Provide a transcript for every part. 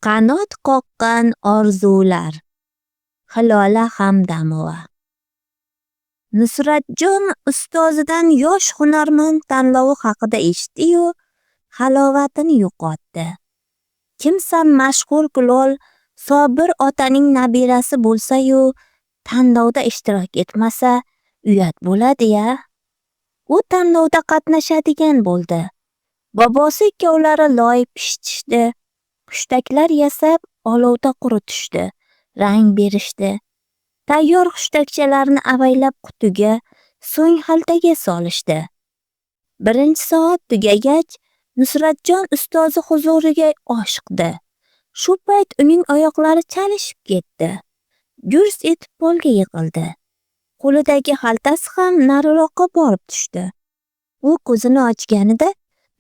Qanot qoqqan orzular. Hilola Hamdamova. Nusratjon ustozidan yosh hunarmand tanlovi haqida eshitdi-yu, halovatini yo'qotdi. Kimsan mashhur kulol Sobir otaning nabirasi bo'lsa-yu, tanlovda ishtirok etmasa, uyat bo'ladi-ya. U tanlovda qatnashadigan bo'ldi. Bobosi ikkovlari loy pishitishdi, hushtaklar yasab olovda quritishdi, rang berishdi. Tayyor hushtakchalarni avaylab qutiga, so'ng xaltaga solishdi. Birinchi soat tugagach, Nusratjon ustozi huzuriga oshiqdi. Shu payt uning oyoqlari chalishib ketdi. Gurs etib polga yiqildi. Qo'lidagi xaltasi ham nariroqqa borib tushdi. U ko'zini ochganida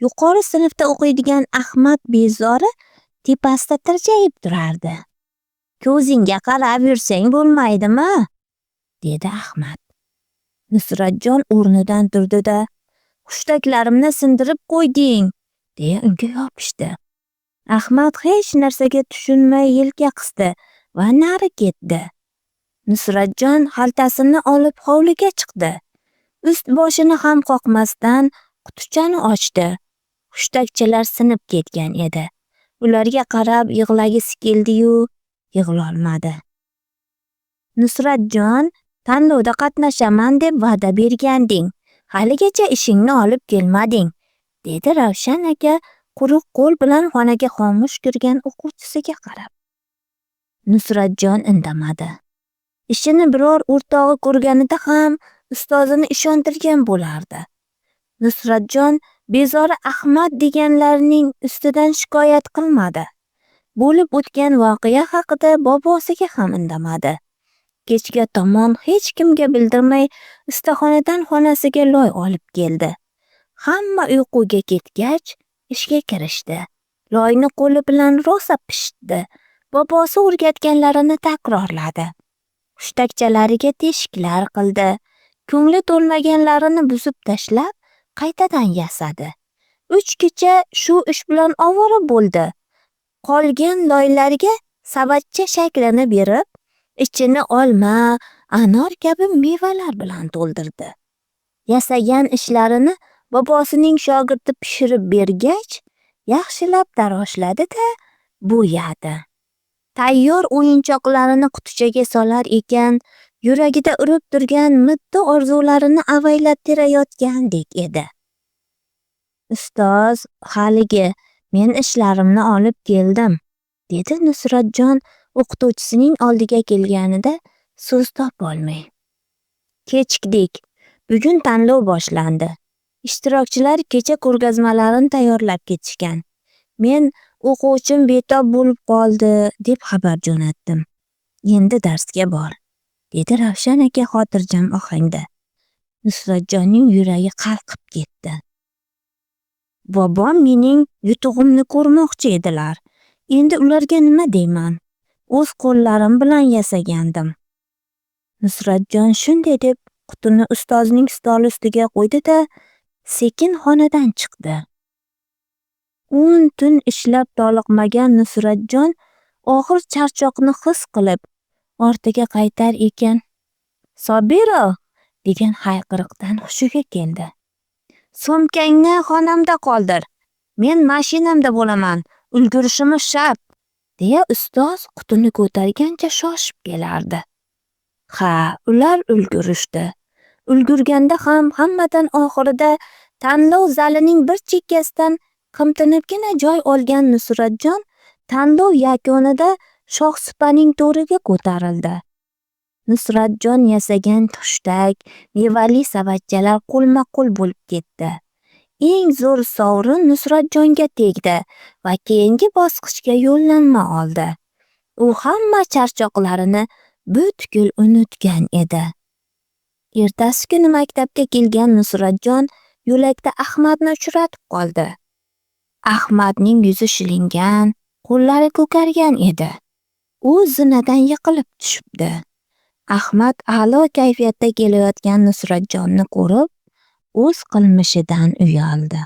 yuqori sinfda o'qiydigan Ahmad bezori tepasida tirjayib turardi. "Ko'zingga qarab yursang bo'lmaydimi?" dedi Ahmad. Nusratjon o'rnidan turdi-da, "Hushtaklarimni sindirib qo'yding", deya unga yopishdi. Ahmad hech narsaga tushunmay yelka qisdi va nari ketdi. Nusratjon xaltasini olib hovliga chiqdi. Ust-boshini ham qoqmasdan qutichani ochdi. Hushtakchalar sinib ketgan edi. Ularga qarab yig'lagisi keldi-yu, yig'lolmadi. "Nusratjon, tanlovda qatnashaman deb va'da berganding. Haligacha ishingni olib kelmading", dedi Ravshan aka quruq qo'l bilan xonaga xomush kirgan o'quvchisiga qarab. Nusratjon indamadi. Ishini biror o'rtog'i ko'rganida ham ustozini ishontirgan bo'lardi. Nusratjon bezori Ahmad deganlarning ustidan shikoyat qilmadi. Bo'lib o'tgan voqea haqida bobosiga ham indamadi. Kechga tomon hech kimga bildirmay ustaxonadan xonasiga loy olib keldi. Hamma uyquga ketgach, ishga kirishdi. Loyni qo'li bilan rosa pishitdi. Bobosi o'rgatganlarini takrorladi. Hushtakchalariga teshiklar qildi. Ko'ngli to'lmaganlarini buzib tashlab, qaytadan yasadi. 3 kecha shu ish bilan ovora bo'ldi. Qolgan loylarga savatcha shaklini berib, ichini olma, anor kabi mevalar bilan to'ldirdi. Yasagan ishlarini bobosining shogirdi pishirib bergach, yaxshilab taroshladi-da, bo'yadi. Tayyor o'yinchoqlarini qutichaga solar ekan, yuragida urib turgan mitti orzularini avaylab terayotgandek edi. "Ustoz, haligi, men ishlarimni olib keldim", dedi Nusratjon o'qituvchisining oldiga kelganida so'z topolmay. "Kechikdik. Bugun tanlov boshlandi. Ishtirokchilar kecha ko'rgazmalarini tayyorlab ketishgan. Men o'quvchim betob bo'lib qoldi deb xabar jo'natdim. Endi darsga bor", dedi Ravshan aka xotirjam ohangda. Nusratjonning yuragi qalqib ketdi. "Bobom mening yutug'imni ko'rmoqchi edilar. Endi ularga nima deyman? O'z qo'llarim bilan yasagandim." Nusratjon shunday deb qutini ustozning stoli ustiga qo'ydi-da, sekin xonadan chiqdi. 10 tun ishlab toliqmagan Nusratjon og'ir charchoqni his qilib, ortiga qaytar ekan, "Sobiro!" degan hayqiriqdan hushiga keldi. "So'mkangni xonamda qoldir. Men mashinamda bo'laman. Ulgurishimiz shart", deya ustoz qutini ko'targancha shoshib kelardi. Ha, ular ulgurishdi. Ulgurganda ham hammadan oxirida tanlov zalining bir chekkasidan qimtinibgina joy olgan Nusratjon tanlov yakunida shohsupaning to'riga ko'tarildi. Nusratjon yasagan hushtak, mevali savatchalar qo'lma-qo'l bo'lib ketdi. Eng zo'r sovrin Nusratjonga tegdi va keyingi bosqichga yo'llanma oldi. U hamma charchoqlarini butkul unutgan edi. Ertasi kuni maktabga kelgan Nusratjon yo'lakda Ahmadni uchratib qoldi. Ahmadning yuzi shilingan, qo'llari ko'kargan edi. U zinadan yiqilib tushibdi. Ahmad a'lo kayfiyatda kelayotgan Nusratjonni ko'rib, o'z qilmishidan uyaldi.